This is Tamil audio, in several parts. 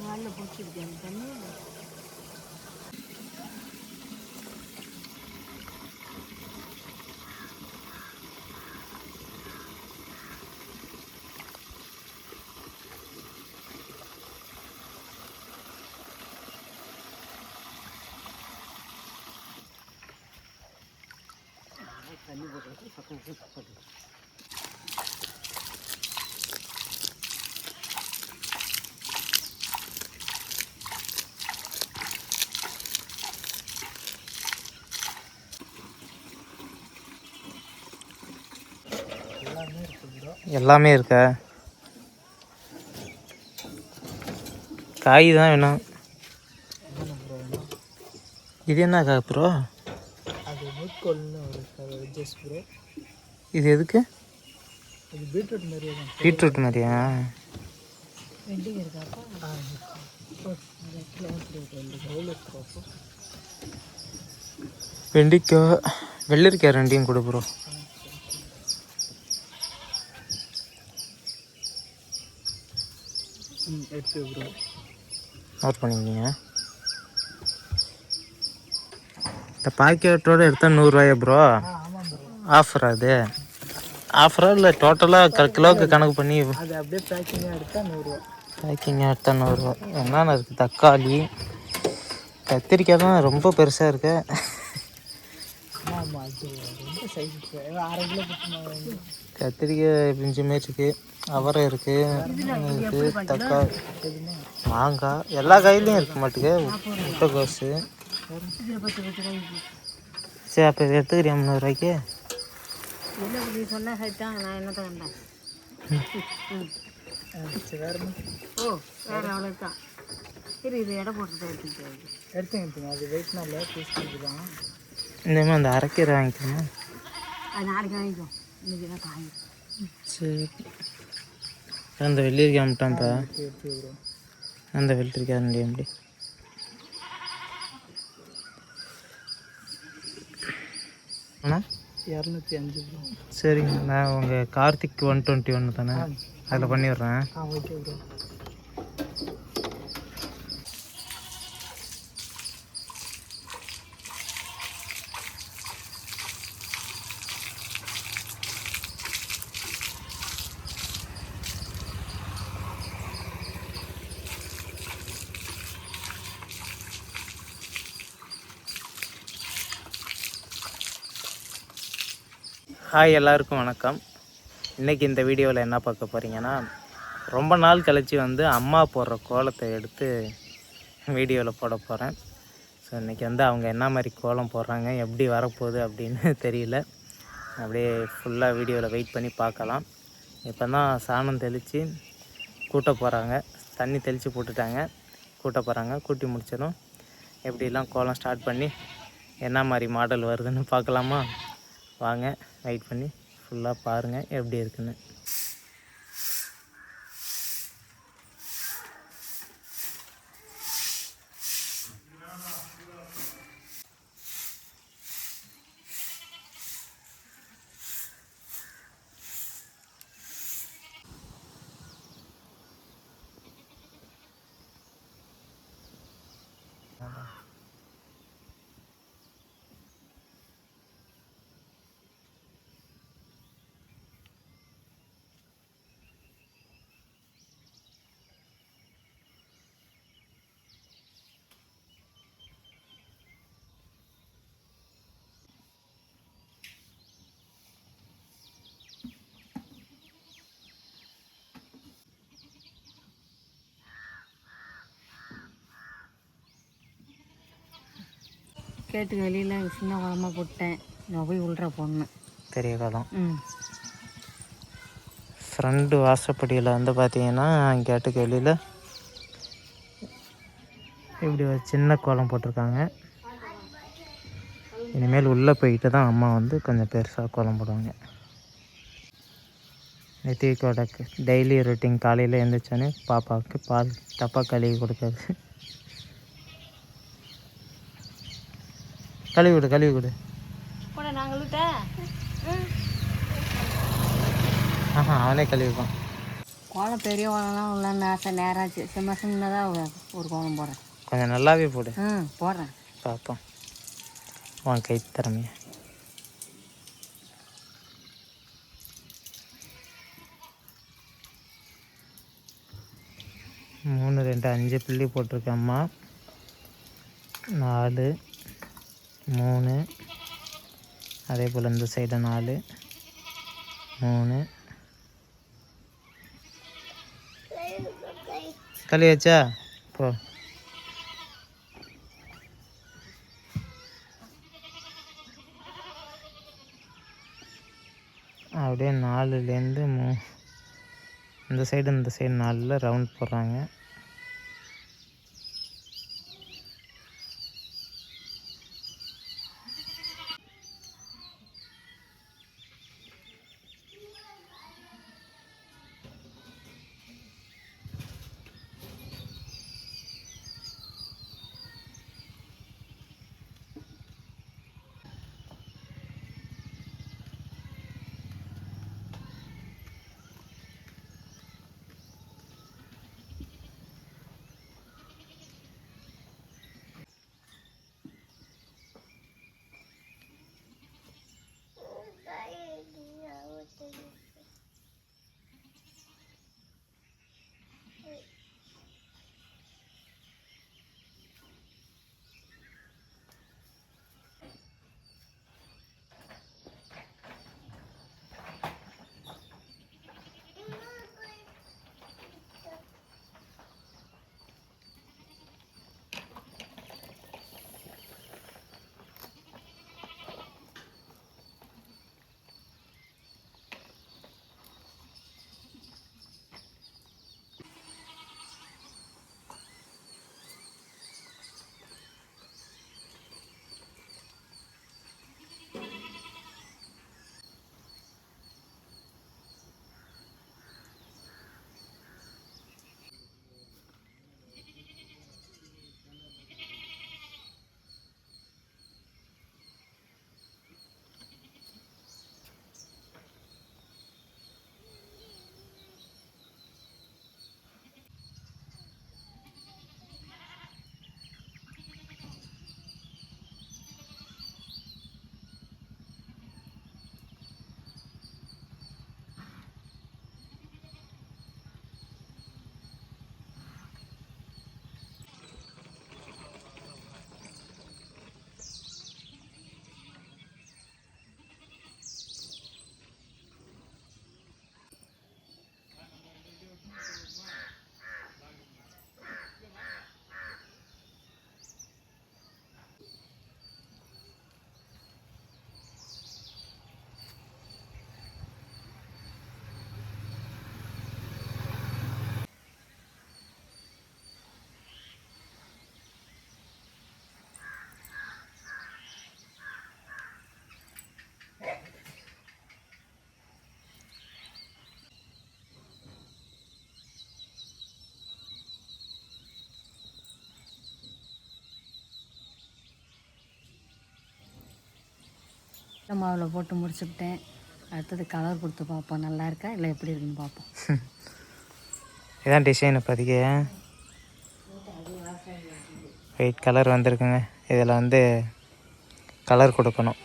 நல்லா பிடிச்சிருக்கேன் தண்ணி. தண்ணி போட்டு பக்கம் எல்லாமே இருக்கா? காய் தான் வேணும். இது என்ன காய் ப்ரோ? அது நூட்கோல்னு ஒரு வெஜ்ஜஸ் ப்ரோ. இது எதுக்கு? இது பீட்ரூட் மாதிரியே தான். பீட்ரூட் மாதிரியா? வெண்டிங் இருக்காப்பா. வெண்டிக்காய் வெள்ளரிக்காய் ரெண்டையும் கொடு ப்ரோ. எடுத்து ப்ரோ நோட் பண்ணிக்கிங்க. இந்த பாக்கெட்டோடு எடுத்தால் 100 ப்ரோ. ஆமாம் ப்ரோ. ஆஃபரா அது? ஆஃபரா இல்லை டோட்டலாக கிலோவுக்கு கணக்கு பண்ணி? அது அப்படியே பேக்கிங்காக எடுத்தால் 100. பேக்கிங்காக எடுத்தால் 100. என்னென்ன இருக்குது? தக்காளி, கத்திரிக்காய் தான் ரொம்ப பெருசாக இருக்கு. ஆமாம் அது ரொம்ப சைஸ் 6 கிலோ கொடுத்து. கத்திரிக்காய் பிஞ்சு மாரி இருக்குது, அவரை இருக்குது, தக்காளி, மாங்காய், எல்லா காயிலையும் இருக்க மாட்டேங்க. முட்டைக்கோசு. சரி அப்போ இது எடுத்துக்கிறியா 300 என்ன சொன்னால் சைட்டாங்க. நான் என்ன தான் வேண்டாம். வேறு ஓ வேறு அவ்வளோதான். சரி இது எடை போட்டு எடுத்துங்க. அது வெயிட்னால பீஸ் தான். இந்தமாதிரி அந்த அரைக்கீரை வாங்கிக்கணும். அது நாளைக்கு வாங்கிக்கும். இன்னைக்கு தான் காய். சரி அந்த வெள்ளரிக்காய் மட்டும்ப்பா. அந்த வெள்ளரிக்காய் ரெண்டு எப்படி? அண்ணா 205 ப்ரோ. சரிங்க, நான் உங்கள் கார்த்திக் 121 தானே, அதில் பண்ணிடுறேன். Okay bro. ஹாய் எல்லாருக்கும் வணக்கம். இன்றைக்கி இந்த வீடியோவில் என்ன பார்க்க போகிறீங்கன்னா, ரொம்ப நாள் கழித்து வந்து அம்மா போடுற கோலத்தை எடுத்து வீடியோவில் போட போகிறேன். ஸோ இன்றைக்கி வந்து அவங்க என்ன மாதிரி கோலம் போடுறாங்க, எப்படி வரப்போகுது அப்படின்னு தெரியல. அப்படியே ஃபுல்லாக வீடியோவில் வெயிட் பண்ணி பார்க்கலாம். இப்போ தான் சாணம் தெளித்து கூட்ட போகிறாங்க. தண்ணி தெளித்து போட்டுட்டாங்க, கூட்ட போகிறாங்க. கூட்டி முடிச்சதும் எப்படிலாம் கோலம் ஸ்டார்ட் பண்ணி என்ன மாதிரி மாடல் வருதுன்னு பார்க்கலாமா? வாங்க வெயிட் பண்ணி ஃபுல்லாக பாருங்கள் எப்படி இருக்குன்னு. கேட்டு வெளியில் சின்ன குளமாக போட்டேன். நான் போய் உள்ற போடணும். பெரிய காலம். ஃப்ரெண்டு வாசப்படியில் வந்து பார்த்தீங்கன்னா கேட்டுக்கு வெளியில் இப்படி ஒரு சின்ன கோலம் போட்டிருக்காங்க. இனிமேல் உள்ளே போயிட்டு தான் அம்மா வந்து கொஞ்சம் பெருசாக கோலம் போடுவாங்க. நித்திகோட டெய்லி ரொட்டீன் காலையில் எழுந்திரிச்சோன்னே பாப்பாவுக்கு பால் டப்பா கழுவி கொடுக்காது. கழுவி கொடு. ஆஹா அவனே கழுவிப்பான். கோலம் பெரிய கோலம்லாம் உள்ளன்னு ஆசை நேராச்சு சின்னதாக ஒரு கோலம் போடுறேன். கொஞ்சம் நல்லாவே போடு. போடுறேன். பார்ப்போம் உன் கை திறமைய. மூணு 2 5 புள்ளி போட்டிருக்கேம்மா. 4 3 அதே போல் இந்த சைடு 4 3 கழியாச்சா போ. அப்படியே 4லேருந்து இந்த சைடு 4 ரவுண்ட் போடுறாங்க. மாவில் போட்டு முடிச்சுக்கிட்டேன். அடுத்தது கலர் கொடுத்து பார்ப்போம், நல்லா இருக்கா இல்லை எப்படி இருக்குன்னு பார்ப்போம். இதான் டிசைன் இப்போதைக்கு ஒயிட் கலர் வந்திருக்குங்க. இதில் வந்து கலர் கொடுக்கணும்.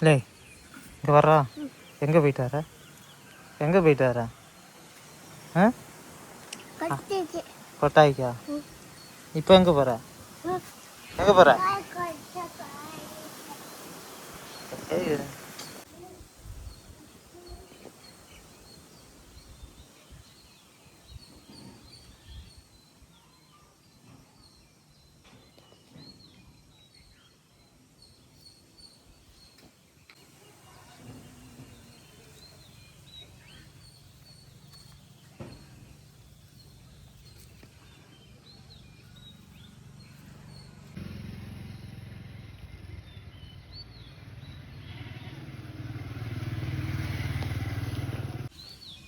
இல்லை இங்கே வர்றா. எங்கே போயிட்டு வர? எங்கே போயிட்டு வர? ஆ கொட்டாய்க்கா? இப்போ எங்கே போகிற? எங்கே போகிற?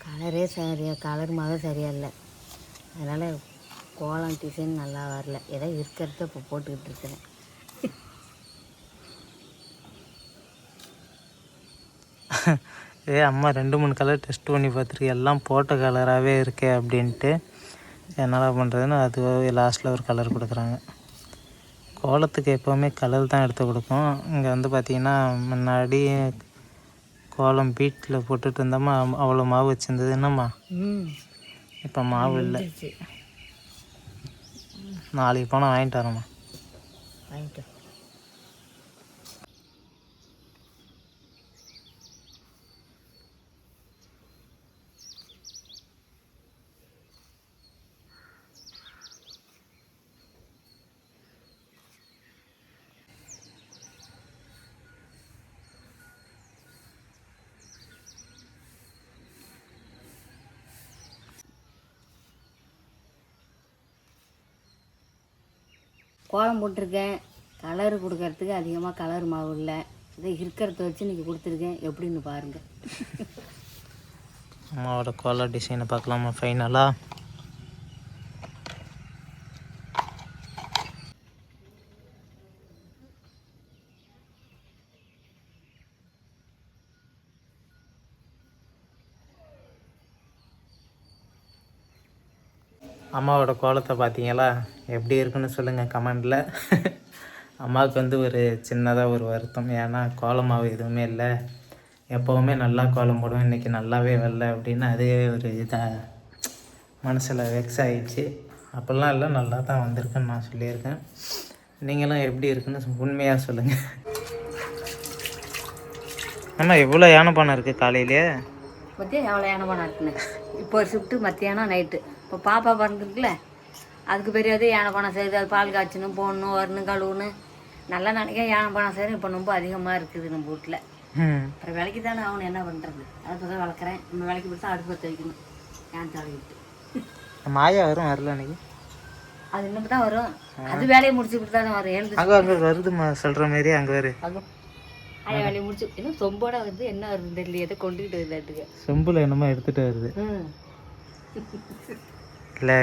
கலரே கலர் மாதிரி சரியா இல்லை, அதனால் கோலம் டிசைன் நல்லா வரல. ஏதோ இருக்கிறத இப்போ போட்டுக்கிட்டு இருக்கிறேன். அம்மா 2-3 கலர் டெஸ்ட் பண்ணி பார்த்துருக்கு, எல்லாம் போட்ட கலராகவே இருக்கே அப்படின்ட்டு. என்னடா பண்ணுறதுன்னு அது லாஸ்ட்டில் ஒரு கலர் கொடுக்குறாங்க. கோலத்துக்கு எப்போவுமே கலர் தான் எடுத்து கொடுக்கும். இங்கே வந்து பார்த்திங்கன்னா முன்னாடி கோலம் பீட்டில் போட்டுட்டு இருந்தோமா, அவ்வளோ மாவு வச்சுருந்தது. என்னம்மா இப்போ மாவு இல்லை, நாளைக்கு போனால் வாங்கிட்டு வரோம்மா. வாங்கிட்டு கோலம் போட்டிருக்கேன். கலர் கொடுக்கறதுக்கு அதிகமாக கலர் மாவு இல்லை, இதை இருக்கிறத வச்சு இன்றைக்கி கொடுத்துருக்கேன். எப்படின்னு பாருங்கள். அம்மாவோட கோலம் டிசைனை பார்க்கலாமா ஃபைனலாக? அம்மாவோட கோலத்தை பார்த்தீங்களா? எப்படி இருக்குன்னு சொல்லுங்கள் கமெண்டில். அம்மாவுக்கு வந்து ஒரு சின்னதாக ஒரு வருத்தம், ஏன்னா கோலம் மாவு எதுவுமே இல்லை, எப்போவுமே நல்லா கோலம் போடுவேன், இன்றைக்கி நல்லாவே வரல அப்படின்னு அதே ஒரு இதாக மனசில் வெக்ஸ் ஆகிடுச்சு. அப்படிலாம் இல்லை, நல்லா தான் வந்திருக்குன்னு நான் சொல்லியிருக்கேன். நீங்களும் எப்படி இருக்குன்னு உண்மையாக சொல்லுங்கள். அம்மா எவ்வளோ யானைப்பானை இருக்குது காலையிலே? மத்தியானம் எவ்வளோ யானைப்பானை இருக்குன்னு இப்போ ஒரு ஷிஃப்ட்டு மத்தியானம் நைட்டு. இப்போ பாப்பா பிறந்துருக்குல்ல, அதுக்கு பெரியது யானைப்பானை செய்யுது. அது பால் காய்ச்சணும், போடணும், வரணும், கழுவுணும். நல்லா நினைக்க யானைப்பானை செய்யணும். இப்போ ரொம்ப அதிகமாக இருக்குது நம்ம வீட்டில். அப்புறம் விலைக்கு தானே ஆகணும், என்ன பண்ணுறது? அதுக்கு தான் வளர்க்குறேன். நம்ம விலைக்கு பிடிச்சா அடுப்பு பற்ற வைக்கணும். ஏன் தலைவிட்டு மாயா வரும் வரல அன்னைக்கு? அது இன்னும் தான் வரும். அது வேலையை முடிச்சுக்கிட்டு தான் வரும். எழுந்து அங்கே வருதுமா சொல்கிற மாதிரி அங்கே வரும். ஆயா வேலையை முடிச்சு இன்னும் சொம்போட வந்து என்ன வருது தெரியல, எதை கொண்டுக்கிட்டு வருதாட்டுக்கு. சொம்பில் என்னமோ எடுத்துகிட்டு வருது. இல்லை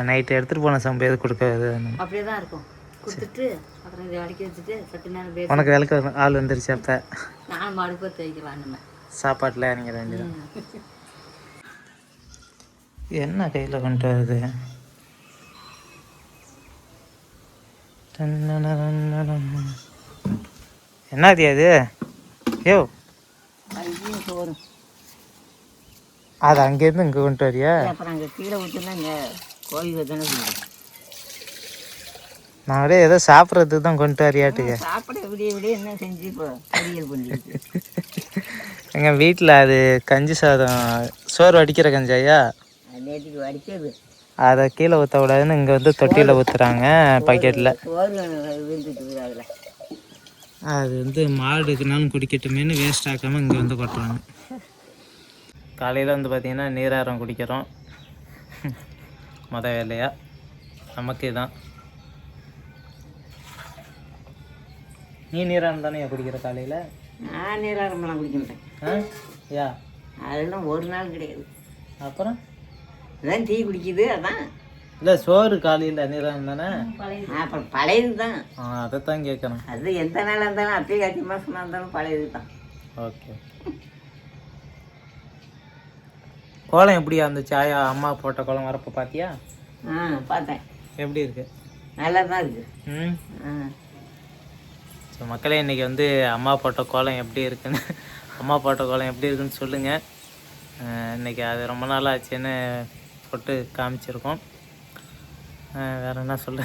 நைட்டு எடுத்துகிட்டு போன சம்பு எது கொடுக்காது, அப்படியே தான் இருக்கும். கொடுத்துட்டு அப்புறம் இதை வலிக்க வச்சுட்டு சத்து நேரம் பேச. உனக்கு விளக்கு ஆள் வந்துருச்சு. அப்போ நான் அடுப்பு பற்ற வைக்கலாம். நம்ம சாப்பாட்டில் இறங்கிட வேண்டியதான். என்ன கையில் கொண்டு வருது? என்னது அது? யோ சோறும் அது அங்கேருந்து இங்கே கொண்டு வரியா? அப்புறம் அங்கே கீழே ஊற்றுனா இங்கே கோயில் தானே சொல்லுவேன். நான் அப்படியே ஏதோ சாப்பிட்றதுக்கு தான் கொண்டு வரியாட்டுக்கு. சாப்பிட விடிய என்ன செஞ்சு இப்போ பொரியல் பண்ணிட்டு எங்கள் வீட்டில் அது கஞ்சி சாதம், சோறு வடிக்கிற கஞ்சாயா, நேற்றுக்கு வடிக்கிறது. அதை கீழே ஊற்ற விடாதுன்னு இங்கே வந்து தொட்டியில் ஊற்றுறாங்க பாக்கெட்டில். சோறு விழுந்துட்டு அதில். அது வந்து மாடுக்குனாலும் குடிக்கட்டுமேனு வேஸ்ட் ஆக்காமல் இங்கே வந்து கொட்டுறாங்க. காலையில் வந்து பார்த்திங்கன்னா நீராரம் குடிக்கிறோம். வேலையாக நமக்கு தான். நீ நீராரம் தானே குடிக்கிற காலையில்? நான் நீராரம்லாம் குடிக்க மாட்டேன். யா அதெல்லாம் ஒரு நாள் கிடையாது. அப்புறம் அதான் டீ குடிக்குது. அதான் இல்லை சோறு காலையில் நீராரம் தானே. அப்புறம் பழையது தான். அதைத்தான் கேட்குறேன். அது எந்த நாளாக இருந்தாலும் அப்பயே காய்ச்சி மாதமாக இருந்தாலும் பழையது தான். ஓகே. கோலம் எப்படியா இருந்துச்சு? ஆயா அம்மா போட்ட கோலம் வரப்போ பார்த்தியா? பார்த்தேன். எப்படி இருக்கு? நல்லா தான் இருக்கு. ம் ஸோ மக்களே இன்றைக்கி வந்து அம்மா போட்ட கோலம் எப்படி இருக்குன்னு சொல்லுங்கள். இன்றைக்கி அது ரொம்ப நாள் ஆச்சுன்னு போட்டு காமிச்சிருக்கோம். வேறு என்ன சொல்ல,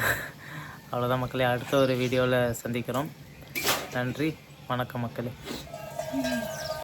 அவ்வளோதான் மக்களே. அடுத்த ஒரு வீடியோவில் சந்திக்கிறோம். நன்றி, வணக்கம் மக்களே.